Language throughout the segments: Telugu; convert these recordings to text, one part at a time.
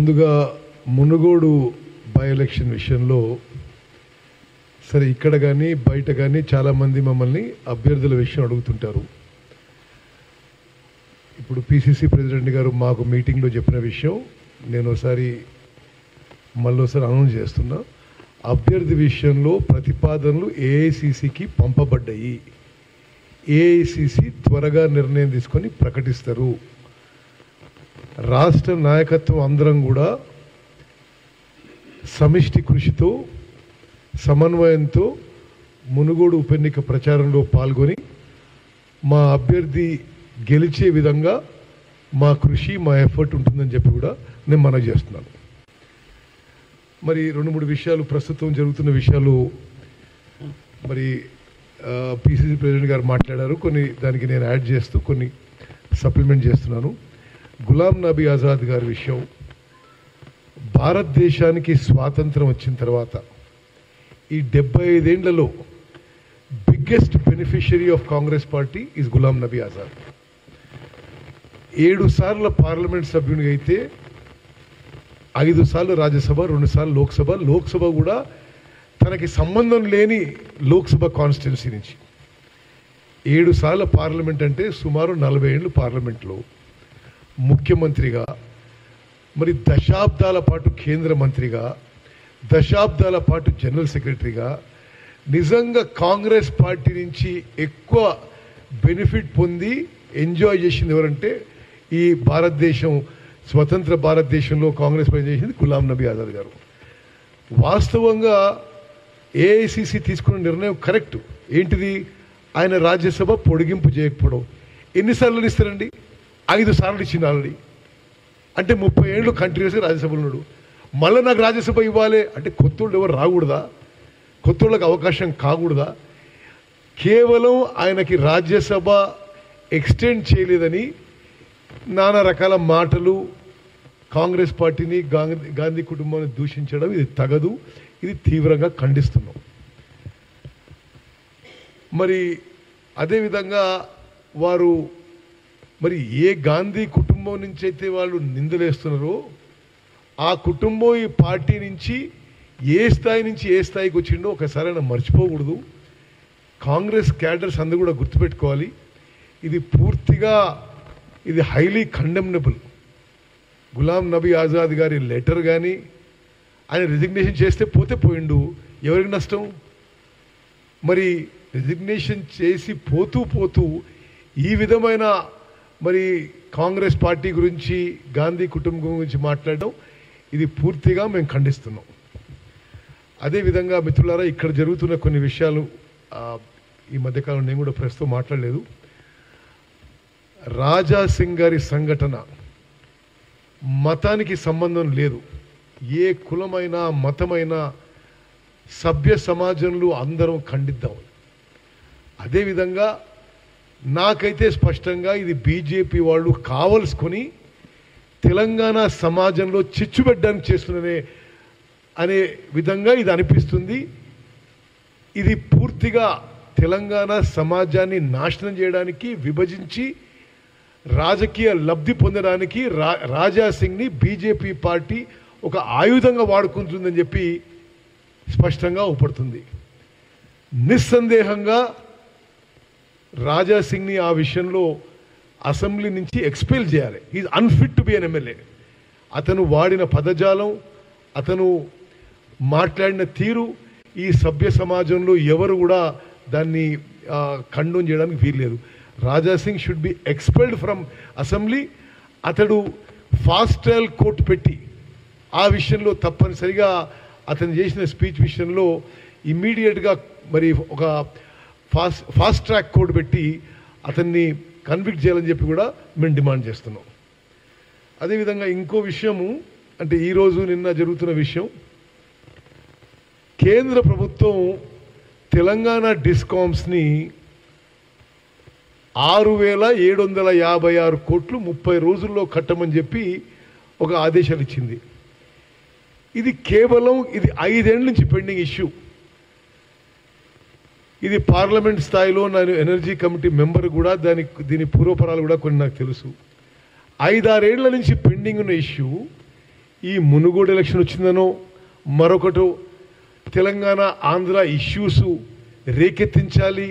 ముందుగా మునుగోడు బై ఎలక్షన్ విషయంలో సరే ఇక్కడ కానీ బయట కానీ చాలామంది మమ్మల్ని అభ్యర్థుల విషయం అడుగుతుంటారు. ఇప్పుడు పిసిసి ప్రెసిడెంట్ గారు మాకు మీటింగ్లో చెప్పిన విషయం నేను ఒకసారి అనౌన్స్ చేస్తున్నా. అభ్యర్థి విషయంలో ప్రతిపాదనలు ఏఐసిసికి పంపబడ్డాయి. ఏఐసిసి త్వరగా నిర్ణయం తీసుకొని ప్రకటిస్తారు. రాష్ట్ర నాయకత్వం అందరం కూడా సమిష్టి కృషితో సమన్వయంతో మునుగోడు ఉప ఎన్నిక ప్రచారంలో పాల్గొని మా అభ్యర్థి గెలిచే విధంగా మా కృషి మా ఎఫర్ట్ ఉంటుందని చెప్పి కూడా నేను మనవి చేస్తున్నాను. మరి 2-3 విషయాలు ప్రస్తుతం జరుగుతున్న విషయాలు మరి పిసిసి ప్రెసిడెంట్ గారు మాట్లాడారు. కొన్ని దానికి నేను యాడ్ చేస్తూ కొన్ని సప్లిమెంట్ చేస్తున్నాను. గులాం నబీ ఆజాద్ గారి విషయం, భారతదేశానికి స్వాతంత్రం వచ్చిన తర్వాత ఈ 75 ఏళ్లలో biggest beneficiary of Congress party is Ghulam Nabi Azad. 7 సార్ల పార్లమెంట్ సభ్యునిగా అయితే 5 సార్లు రాజ్యసభ, 2 సార్లు లోక్సభ. లోక్సభ కూడా తనకి సంబంధం లేని లోక్సభ కాన్స్టిట్యున్సీ నుంచి 7 సార్ల పార్లమెంట్ అంటే సుమారు 40 ఏళ్ళు పార్లమెంట్లో ముఖ్యమంత్రిగా, మరి దశాబ్దాల పాటు కేంద్ర మంత్రిగా, దశాబ్దాల పాటు జనరల్ సెక్రటరీగా నిజంగా కాంగ్రెస్ పార్టీ నుంచి ఎక్కువ బెనిఫిట్ పొంది ఎంజాయ్ చేసింది ఎవరంటే ఈ భారతదేశం స్వతంత్ర భారతదేశంలో కాంగ్రెస్ పని చేసింది గులాం నబీ ఆజాద్ గారు. వాస్తవంగా ఏఐసిసి తీసుకున్న నిర్ణయం కరెక్ట్. ఏంటిది? ఆయన రాజ్యసభ పొడిగింపు చేయకపోవడం. ఎన్నిసార్లు ఇస్తారండి? 5 సార్లు ఇచ్చింది ఆల్రెడీ. అంటే 30 ఏళ్ళు కంటిన్యూస్గా రాజ్యసభలో ఉన్నాడు. మళ్ళీ నాకు రాజ్యసభ ఇవ్వాలి అంటే కొత్తోళ్ళు ఎవరు రాకూడదా? కొత్తోళ్ళకి అవకాశం కాకూడదా? కేవలం ఆయనకి రాజ్యసభ ఎక్స్టెండ్ చేయలేదని నానా రకాల మాటలు కాంగ్రెస్ పార్టీని గాంధీ కుటుంబాన్ని దూషించడం ఇది తగదు. ఇది తీవ్రంగా ఖండిస్తున్నాం. మరి అదేవిధంగా వారు మరి ఏ గాంధీ కుటుంబం నుంచి అయితే వాళ్ళు నిందలేస్తున్నారో ఆ కుటుంబం ఈ పార్టీ నుంచి ఏ స్థాయి నుంచి ఏ స్థాయికి వచ్చిండో ఒకసారి ఆయన మర్చిపోకూడదు. కాంగ్రెస్ క్యాడర్స్ అందరూ కూడా గుర్తుపెట్టుకోవాలి. ఇది పూర్తిగా ఇది హైలీ కండెమ్నబుల్. గులాం నబీ ఆజాద్ గారి లెటర్ కానీ ఆయన రిజిగ్నేషన్ చేస్తే పోతే పోయిండు, ఎవరికి నష్టం? మరి రిజిగ్నేషన్ చేసి పోతూ ఈ విధమైన మరి కాంగ్రెస్ పార్టీ గురించి గాంధీ కుటుంబం గురించి మాట్లాడడం ఇది పూర్తిగా మేము ఖండిస్తున్నాం. అదేవిధంగా మిత్రులారా, ఇక్కడ జరుగుతున్న కొన్ని విషయాలు ఈ మధ్యకాలం నేను కూడా ప్రస్తుతం మాట్లాడలేదు. రాజా సింగ్ గారి సంఘటన మతానికి సంబంధం లేదు. ఏ కులమైనా మతమైనా సభ్య సమాజంలో అందరం ఖండిద్దాం. అదేవిధంగా నాకైతే స్పష్టంగా ఇది బీజేపీ వాళ్ళు కావలసుకొని తెలంగాణ సమాజంలో చిచ్చు పెట్టడానికి చేస్తున్నదే అనే విధంగా ఇది అనిపిస్తుంది. ఇది పూర్తిగా తెలంగాణ సమాజాన్ని నాశనం చేయడానికి, విభజించి రాజకీయ లబ్ధి పొందడానికి రాజా సింగ్ని బీజేపీ పార్టీ ఒక ఆయుధంగా వాడుకుంటుందని చెప్పి స్పష్టంగా ఊపడుతుంది. నిస్సందేహంగా రాజా సింగ్ని ఆ విషయంలో అసెంబ్లీ నుంచి ఎక్స్పెల్ చేయాలి. Is unfit to be an MLA. అతను వాడిన పదజాలం, అతను మాట్లాడిన తీరు ఈ సభ్య సమాజంలో ఎవరు కూడా దాన్ని కండోన్ చేయడానికి వీల్లేదు. Raja Singh should be expelled from assembly. అతడు ఫాస్ట్ ట్రయల్ కోర్టు పెట్టి ఆ విషయంలో తప్పనిసరిగా అతను చేసిన స్పీచ్ విషయంలో ఇమ్మీడియట్గా మరి ఒక ఫాస్ట్ ట్రాక్ కోర్టు పెట్టి అతన్ని కన్విక్ట్ చేయాలని చెప్పి కూడా మేము డిమాండ్ చేస్తున్నాం. అదేవిధంగా ఇంకో విషయము అంటే ఈరోజు నిన్న జరుగుతున్న విషయం, కేంద్ర ప్రభుత్వం తెలంగాణ డిస్కామ్స్ని 6,756 కోట్లు 30 రోజుల్లో కట్టమని చెప్పి ఒక ఆదేశాలు ఇచ్చింది. ఇది కేవలం 5 ఏళ్ళ నుంచి పెండింగ్ ఇష్యూ. ఇది పార్లమెంట్ స్థాయిలో నేను ఎనర్జీ కమిటీ మెంబర్ కూడా దీని పూర్వపరాలు కూడా కొన్ని నాకు తెలుసు. 5-6 ఏళ్ల నుంచి పెండింగ్ ఉన్న ఇష్యూ ఈ మునుగోడు ఎలక్షన్ వచ్చిందనో మరొకటో తెలంగాణ ఆంధ్ర ఇష్యూస్ రేకెత్తించాలి,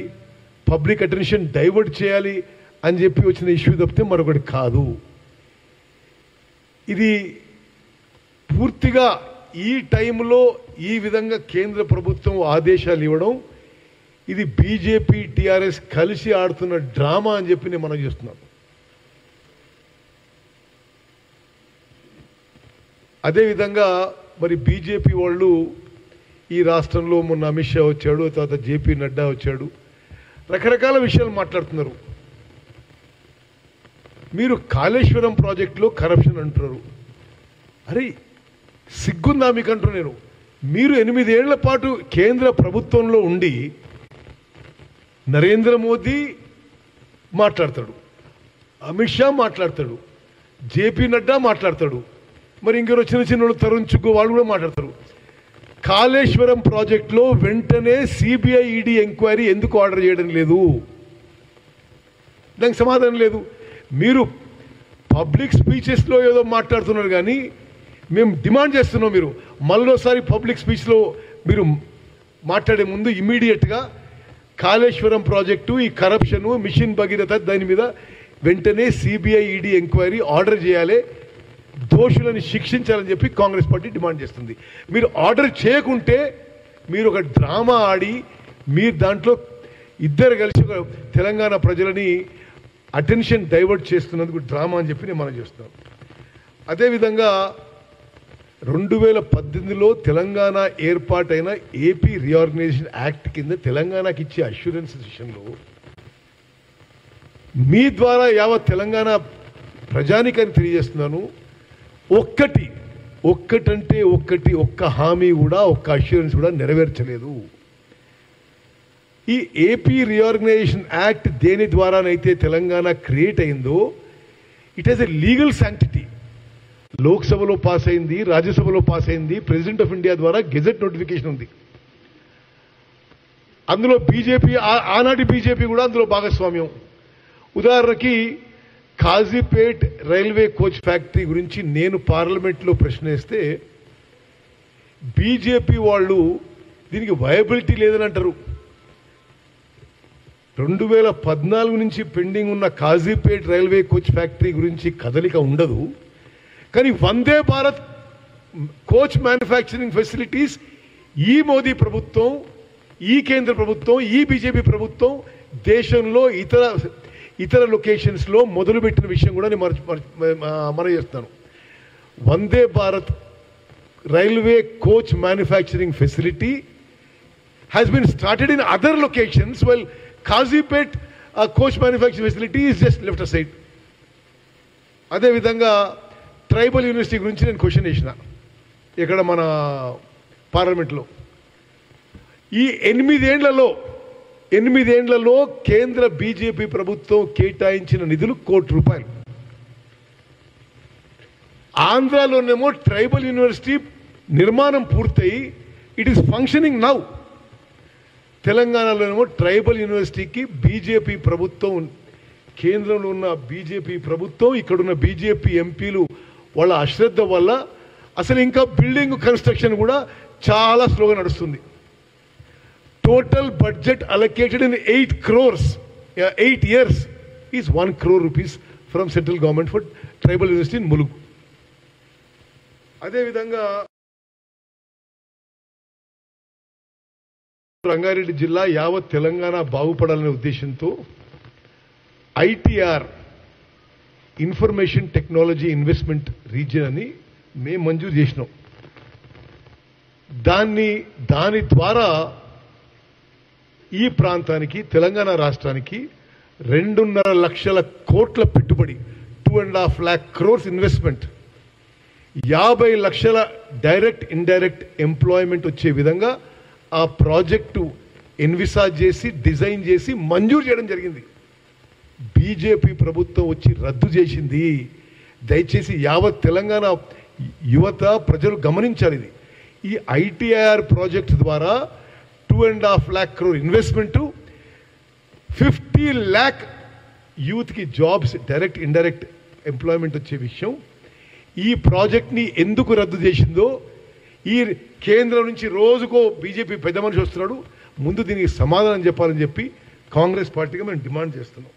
పబ్లిక్ అటెన్షన్ డైవర్ట్ చేయాలి అని చెప్పి వచ్చిన ఇష్యూ తప్పితే మరొకటి కాదు. ఇది పూర్తిగా ఈ టైంలో ఈ విధంగా కేంద్ర ప్రభుత్వం ఆదేశాలు ఇవ్వడం ఇది బీజేపీ టీఆర్ఎస్ కలిసి ఆడుతున్న డ్రామా అని చెప్పి నేను మనం చేస్తున్నాను. అదేవిధంగా మరి బీజేపీ వాళ్ళు ఈ రాష్ట్రంలో మొన్న అమిత్ షా వచ్చాడు, తర్వాత జేపీ నడ్డా వచ్చాడు, రకరకాల విషయాలు మాట్లాడుతున్నారు. మీరు కాళేశ్వరం ప్రాజెక్టులో కరప్షన్ అంటున్నారు. అరే సిగ్గుందా మీకు అంటున్నారు. నేను మీరు 8 ఏళ్ల పాటు కేంద్ర ప్రభుత్వంలో ఉండి నరేంద్ర మోదీ మాట్లాడతాడు, అమిత్ షా మాట్లాడతాడు, జేపీ నడ్డా మాట్లాడతాడు, మరి ఇంకెవరో చిన్న చిన్న తరుణ్ చుగ్గు వాళ్ళు కూడా మాట్లాడతారు. కాళేశ్వరం ప్రాజెక్టులో వెంటనే సిబిఐ ఈడీ ఎంక్వైరీ ఎందుకు ఆర్డర్ చేయడం లేదు? దానికి సమాధానం లేదు. మీరు పబ్లిక్ స్పీచెస్లో ఏదో మాట్లాడుతున్నారు కానీ మేము డిమాండ్ చేస్తున్నాం, మీరు మళ్ళోసారి పబ్లిక్ స్పీచ్లో మీరు మాట్లాడే ముందు ఇమీడియట్గా కాళేశ్వరం ప్రాజెక్టు, ఈ కరప్షను, మిషన్ భగీరథ దాని మీద వెంటనే సిబిఐ ఈడీ ఎంక్వైరీ ఆర్డర్ చేయాలి, దోషులను శిక్షించాలని చెప్పి కాంగ్రెస్ పార్టీ డిమాండ్ చేస్తుంది. మీరు ఆర్డర్ చేయకుంటే మీరు ఒక డ్రామా ఆడి మీరు దాంట్లో ఇద్దరు కలిసి ఒక తెలంగాణ ప్రజలని అటెన్షన్ డైవర్ట్ చేస్తున్నందుకు డ్రామా అని చెప్పి నేను మనం చేస్తున్నాం. అదేవిధంగా 2018లో తెలంగాణ ఏర్పాటైన ఏపీ రీఆర్గనైజేషన్ యాక్ట్ కింద తెలంగాణకి ఇచ్చే అష్యూరెన్స్ విషయంలో మీ ద్వారా యావత్ తెలంగాణ ప్రజానికాన్ని తెలియజేస్తున్నాను, ఒక్క హామీ కూడా, ఒక్క అష్యూరెన్స్ కూడా నెరవేర్చలేదు. ఈ ఏపీ రీఆర్గనైజేషన్ యాక్ట్ దేని ద్వారానైతే తెలంగాణ క్రియేట్ అయిందో it has a legal sanctity. లోక్సభలో పాస్ అయింది, రాజ్యసభలో పాస్ అయింది, ప్రెసిడెంట్ ఆఫ్ ఇండియా ద్వారా గెజెట్ నోటిఫికేషన్ ఉంది. అందులో బీజేపీ, ఆనాటి బీజేపీ కూడా అందులో భాగస్వామ్యం. ఉదాహరణకి కాజీపేట్ రైల్వే కోచ్ ఫ్యాక్టరీ గురించి నేను పార్లమెంట్లో ప్రశ్న వేస్తే బీజేపీ వాళ్ళు దీనికి వయబిలిటీ లేదని అంటారు. 2014 నుంచి పెండింగ్ ఉన్న కాజీపేట్ రైల్వే కోచ్ ఫ్యాక్టరీ గురించి కదలిక ఉండదు, కానీ Vande Bharat coach manufacturing facilities ఈ మోదీ ప్రభుత్వం, ఈ కేంద్ర ప్రభుత్వం, ఈ బీజేపీ ప్రభుత్వం దేశంలో ఇతర లొకేషన్స్లో మొదలుపెట్టిన విషయం కూడా నేను మనం చేస్తున్నాను. Vande Bharat railway coach manufacturing facility has been started in other locations well Kazipet coach manufacturing facility is just left aside. అదేవిధంగా ట్రైబల్ యూనివర్సిటీ గురించి నేను క్వశ్చన్ చేసిన ఇక్కడ మన పార్లమెంట్లో. ఈ 8 ఏళ్లలో కేంద్ర బీజేపీ ప్రభుత్వం కేటాయించిన నిధులు ₹1,00,00,000. ఆంధ్రాలోనేమో ట్రైబల్ యూనివర్సిటీ నిర్మాణం పూర్తయి ఇట్ ఈస్ ఫంక్షనింగ్ నౌ. తెలంగాణలోనేమో ట్రైబల్ యూనివర్సిటీకి బీజేపీ ప్రభుత్వం, కేంద్రంలో ఉన్న బీజేపీ ప్రభుత్వం, ఇక్కడున్న బీజేపీ ఎంపీలు వాళ్ళ అశ్రద్ధ వల్ల అసలు ఇంకా బిల్డింగ్ కన్స్ట్రక్షన్ కూడా చాలా స్లోగా నడుస్తుంది. Total budget allocated in 8 crores, 8 years is 1 crore rupees from central government for tribal university in Mulugu. అదేవిధంగా రంగారెడ్డి జిల్లా యావత్ తెలంగాణ బాగుపడాలనే ఉద్దేశంతో ITR information technology investment region అని మేము మంజూరు చేసినాం. దాని ద్వారా ఈ ప్రాంతానికి, తెలంగాణ రాష్ట్రానికి 2.5 లక్షల కోట్ల పెట్టుబడి, 2.5 lakh crores ఇన్వెస్ట్మెంట్, 50 లక్షల డైరెక్ట్ ఇండైరెక్ట్ ఎంప్లాయ్మెంట్ వచ్చే విధంగా ఆ ప్రాజెక్టు ఎన్విసాజ్ చేసి, డిజైన్ చేసి మంజూరు చేయడం జరిగింది. బీజేపీ ప్రభుత్వం వచ్చి రద్దు చేసింది. దయచేసి యావత్ తెలంగాణ యువత, ప్రజలు గమనించాలి. ఇది ఈ ఐటీఐఆర్ ప్రాజెక్ట్ ద్వారా 2.5 lakh crore ఇన్వెస్ట్మెంటు, 50 lakh యూత్కి జాబ్స్, డైరెక్ట్ ఇండైరెక్ట్ ఎంప్లాయ్మెంట్ వచ్చే విషయం. ఈ ప్రాజెక్ట్ని ఎందుకు రద్దు చేసిందో, ఈ కేంద్రం నుంచి రోజుకో బీజేపీ పెద్ద మనిషి వస్తున్నాడు, ముందు దీనికి సమాధానం చెప్పాలని చెప్పి కాంగ్రెస్ పార్టీగా మేము డిమాండ్ చేస్తున్నాం.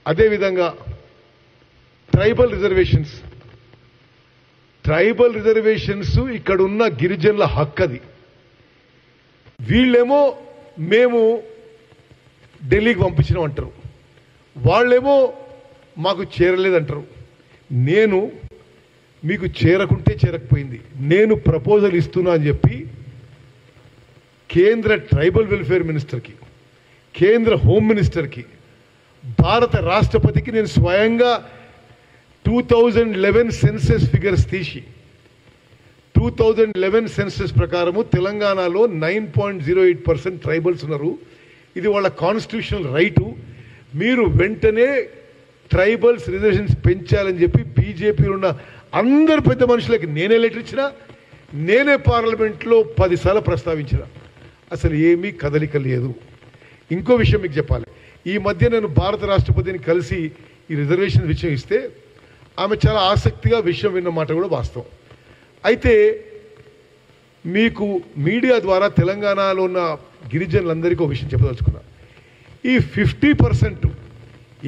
అదేవిధంగా ట్రైబల్ రిజర్వేషన్స్ ఇక్కడున్న గిరిజనుల హక్కు అది. వీళ్ళేమో మేము ఢిల్లీకి పంపించినాం అంటారు, వాళ్ళేమో మాకు చేరలేదంటారు. నేను మీకు చేరకుంటే చేరకపోయింది, నేను ప్రపోజల్ ఇస్తున్నా అని చెప్పి కేంద్ర ట్రైబల్ వెల్ఫేర్ మినిస్టర్కి, కేంద్ర హోమ్ మినిస్టర్కి, భారత రాష్ట్రపతికి నేను స్వయంగా 2011 సెన్సెస్ ఫిగర్స్ తీసి 2011 సెన్సెస్ ప్రకారము తెలంగాణలో 9.08% ట్రైబల్స్ ఉన్నారు. ఇది వాళ్ళ కాన్స్టిట్యూషనల్ రైటు. మీరు వెంటనే ట్రైబల్స్ రిజర్వేషన్స్ పెంచాలని చెప్పి బీజేపీలో ఉన్న అందరు పెద్ద మనుషులకి నేనే లెటర్ ఇచ్చిన, నేనే పార్లమెంట్లో 10 సార్లు ప్రస్తావించిన. అసలు ఏమీ కదలిక లేదు. ఇంకో విషయం మీకు చెప్పాలి. ఈ మధ్య నేను భారత రాష్ట్రపతిని కలిసి ఈ రిజర్వేషన్ విషయం ఇస్తే ఆమె చాలా ఆసక్తిగా విషయం విన్నమాట కూడా వాస్తవం. అయితే మీకు మీడియా ద్వారా తెలంగాణలో ఉన్న గిరిజనులందరికీ ఒక విషయం చెప్పదలుచుకున్నా. ఈ 50%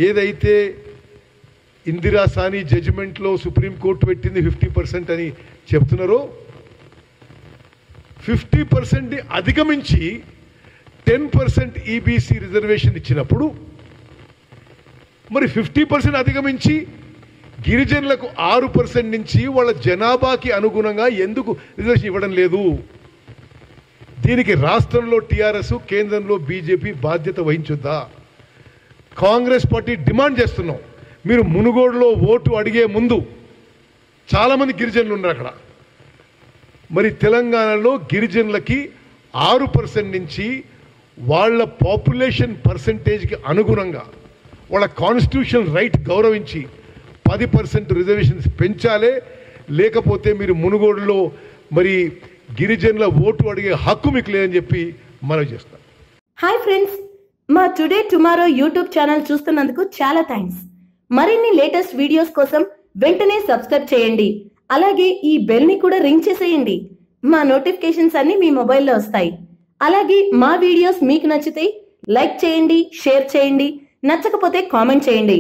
ఏదైతే ఇందిరా సాని జడ్జిమెంట్లో సుప్రీంకోర్టు పెట్టింది 50% అని చెప్తున్నారో, 50% అధిగమించి 10% ఈబీసీ రిజర్వేషన్ ఇచ్చినప్పుడు మరి 50% అధిగమించి గిరిజనులకు 6% నుంచి వాళ్ళ జనాభాకి అనుగుణంగా ఎందుకు రిజర్వేషన్ ఇవ్వడం లేదు? దీనికి రాష్ట్రంలో టీఆర్ఎస్, కేంద్రంలో బీజేపీ బాధ్యత వహించుద్దా? కాంగ్రెస్ పార్టీ డిమాండ్ చేస్తున్నాం. మీరు మునుగోడులో ఓటు అడిగే ముందు చాలామంది గిరిజనులు ఉన్నారు అక్కడ. మరి తెలంగాణలో గిరిజనులకి 6% నుంచి వాళ్ళ పాపులేషన్ పర్సంటేజ్కి అనుగుణంగా వాళ్ళ కాన్స్టిట్యూషనల్ రైట్ గౌరవించి 10% రిజర్వేషన్స్ పెంచాలే. లేకపోతే మీరు మునుగోడులో మరి గిరిజనుల ఓటు అడిగే హక్కు మీకు లేదని చెప్పి మనవి చేస్తాం. హాయ్ ఫ్రెండ్స్, మా టుడే టుమారో యూట్యూబ్ ఛానల్ చూస్తున్నందుకు చాలా థ్యాంక్స్. మరిన్ని లేటెస్ట్ వీడియోస్ కోసం వెంటనే సబ్స్క్రైబ్ చేయండి. అలాగే ఈ బెల్ ని కూడా రింగ్ చేసేయండి. మా నోటిఫికేషన్స్ అన్ని మీ మొబైల్లో వస్తాయి. అలాగే మా వీడియోస్ మీకు నచ్చితే లైక్ చేయండి, షేర్ చేయండి, నచ్చకపోతే కామెంట్ చేయండి.